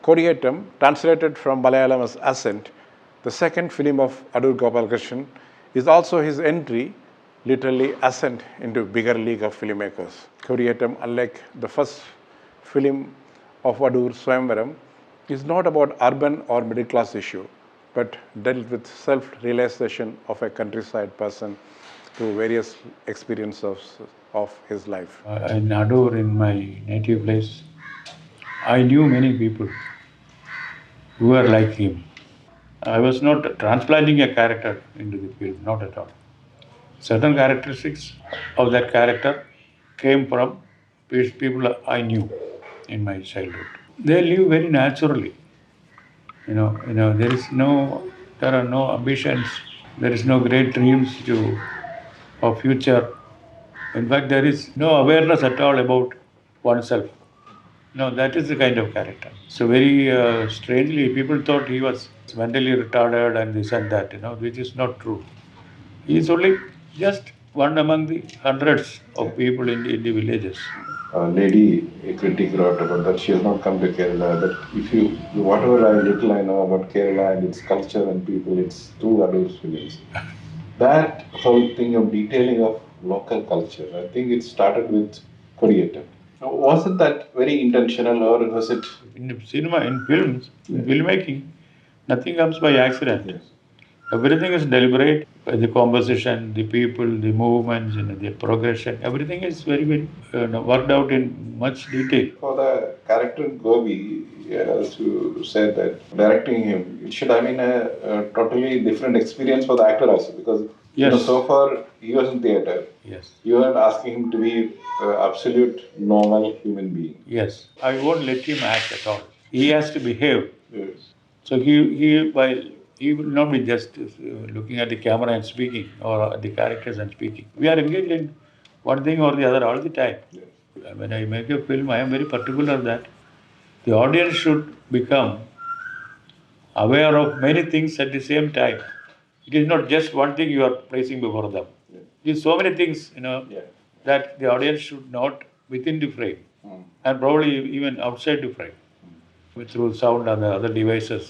Kodiyettam, translated from Malayalam as Ascent, the second film of Adoor Gopalakrishnan, is also his entry, literally ascent into bigger league of filmmakers. Kodiyettam, unlike the first film of Adoor Swayamvaram, is not about urban or middle class issue, but dealt with self-realization of a countryside person through various experiences of his life. In Adoor, in my native place, I knew many people who were like him. I was not transplanting a character into the film, not at all. Certain characteristics of that character came from people I knew in my childhood. They live very naturally. There are no ambitions. There is no great dreams of future. In fact, there is no awareness at all about oneself. No, that is the kind of character. So very strangely, people thought he was mentally retarded and this and that, which is not true. He is only just one among the hundreds of people in the villages. A lady, a critic wrote about that she has not come to Kerala, but if you, whatever little I know about Kerala and its culture and people, it's through Adoor's films. That whole thing of detailing of local culture, I think it started with Kodiyettam. Wasn't that very intentional, or was it? In cinema, in films, in filmmaking, nothing comes by accident. Yes. Everything is deliberate. The composition, the people, the movements, the progression, everything is very, very worked out in much detail. For the character Gobi, as you said that directing him, it should have been a totally different experience for the actor also, because Yes. so far he was in theatre. Yes. You are asking him to be an absolute normal human being. Yes. I won't let him act at all. He has to behave. Yes. So he will not be just looking at the camera and speaking, or at the characters and speaking. We are engaged in one thing or the other all the time. Yes. When I make a film, I am very particular that the audience should become aware of many things at the same time. It is not just one thing you are placing before them. Yeah. It is so many things, Yeah. that the audience should note within the frame and probably even outside the frame through sound and the other devices.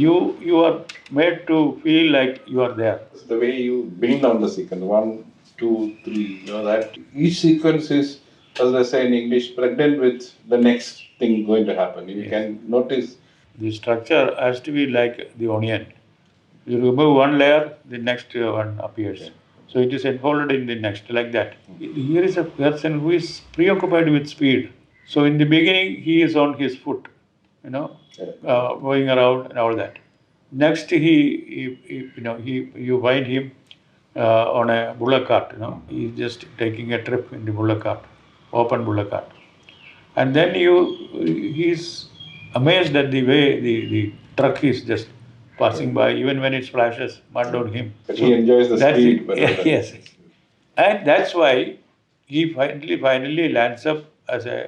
You are made to feel like you are there. The way you build on the sequence, 1, 2, 3, that each sequence is, as they say in English, pregnant with the next thing going to happen. You can notice. The structure has to be like the onion. You remove one layer, the next one appears. So it is enfolded in the next, like that. Here is a person who is preoccupied with speed. So in the beginning, he is on his foot, going around and all that. Next, you find him on a bullock cart. He is just taking a trip in the bullock cart, open bullock cart, and then he is amazed at the way the truck is just passing by, even when it splashes mud on him. But he enjoys the speed. Yes, and that's why he finally lands up as an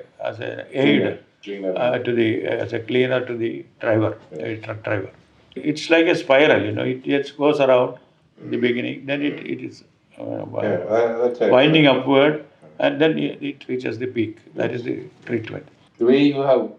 aid as a cleaner to the driver, truck driver. It's like a spiral, It just goes around in the beginning, then it is winding upward, and then it reaches the peak. That is the treatment. The way you have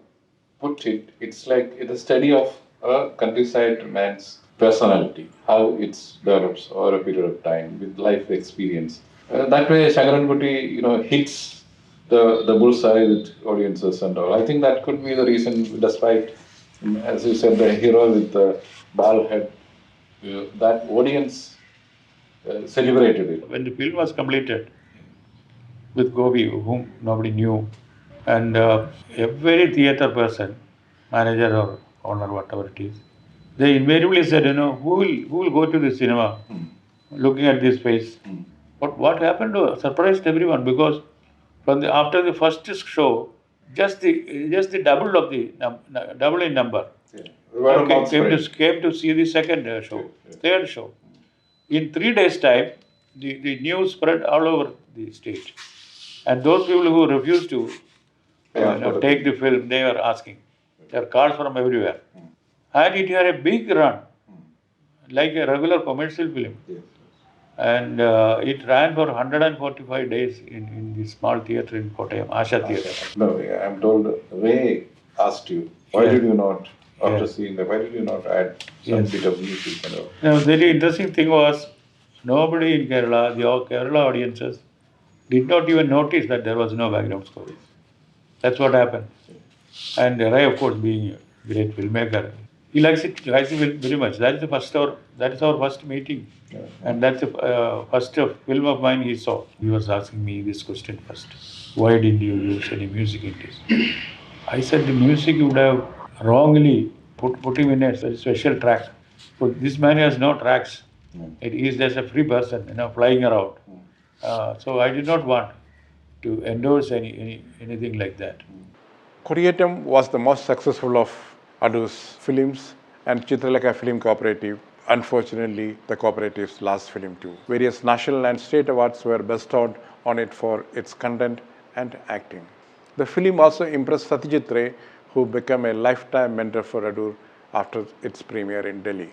put it, it's like it's a study of a countryside man's personality, how it develops over a period of time with life experience. That way, Shankaran Kuti, hits the bullseye with audiences and all. I think that could be the reason, despite, as you said, the hero with the bald head, that audience celebrated it. When the film was completed with Gobi, whom nobody knew, and every theatre person, manager or owner, whatever it is, they invariably said, who will go to the cinema looking at this face? But what happened surprised everyone, because after the first show, just the double in number came to see the second show, third show. In 3 days' time, the news spread all over the state, and those people who refused to take the film, they were asking. There are calls from everywhere, and it had a big run, like a regular commercial film. And it ran for 145 days in the small theatre in Kottayam, Asha Theatre. No, I'm told the way asked you, why Yeah. did you not, after Yeah. seeing that, why did you not add some Yes. bit of music and all? Now, the very interesting thing was, nobody in Kerala, the Kerala audiences, did not even notice that there was no background score. That's what happened. And Rai, of course, being a great filmmaker, he likes it very much. That is our first meeting. Yeah. And that's the first film of mine he saw. He was asking me this question first. Why didn't you use any music in this? I said the music would have wrongly put him in a very special track. So this man has no tracks. It is just a free person, flying around. So I did not want to endorse anything like that. Kodiyettam was the most successful of Adoor's films and Chitralekha Film Cooperative. Unfortunately, the cooperative's last film too. Various national and state awards were bestowed on it for its content and acting. The film also impressed Satyajit Ray, who became a lifetime mentor for Adoor after its premiere in Delhi.